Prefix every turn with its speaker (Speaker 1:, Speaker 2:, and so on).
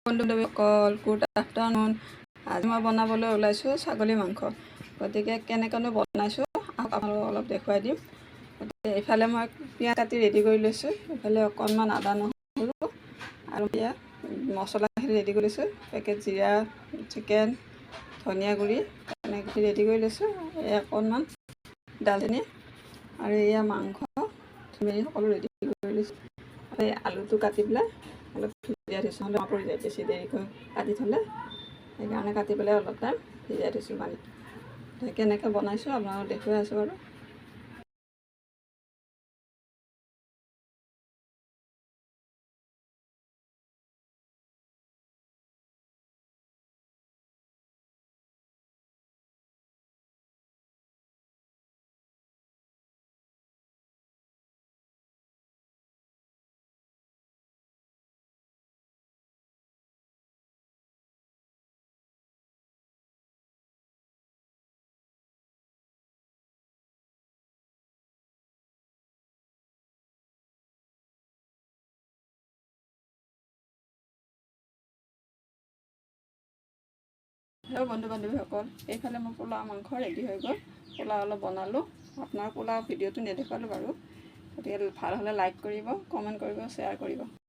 Speaker 1: বন্ধুসকল good afternoon. আজি মই বনাবলৈ ওলাইছোঁ ছাগলী মাংস। গতিকে কেনেকৈনো বনাইছোঁ আপোনালোকক অলপ দেখুৱাই দিম। গতিকে এইফালে মই পিঁয়াজ কাটি ৰেডি কৰি লৈছোঁ, এইফালে অকণমান আদা নহৰু আৰু এতিয়া মছলাখিনি ৰেডি কৰি লৈছোঁ। পেকেট জিৰা, চিকেন, ধনিয়া গুড়ি এনেকৈ ৰেডি কৰি লৈছোঁ। এই অকণমান দালচেনি আৰু এয়া মাংস ধুনীয়াকৈ সকলো ৰেডি কৰি লৈছোঁ। এই আলুটো কাটি পেলাই অলপ ভিজাই থৈছোঁ, নহ'লে পৰি যায় বেছি দেৰিকৈ কাটি থ'লে। সেইকাৰণে কাটি পেলাই অলপ টাইম ভিজাই থৈছোঁ পানীত। কেনেকৈ বনাইছোঁ আপোনালোকক দেখুৱাই আছোঁ বাৰু। হেল্ল' বন্ধু বান্ধৱীসকল, এইফালে মোৰ পোলাও মাংস ৰেডি হৈ গ'ল। পোলাও অলপ বনালোঁ, আপোনাৰ পোলাও ভিডিঅ'টো নেদেখুৱালোঁ বাৰু। গতিকে ভাল হ'লে লাইক কৰিব, কমেণ্ট কৰিব, শ্বেয়াৰ কৰিব।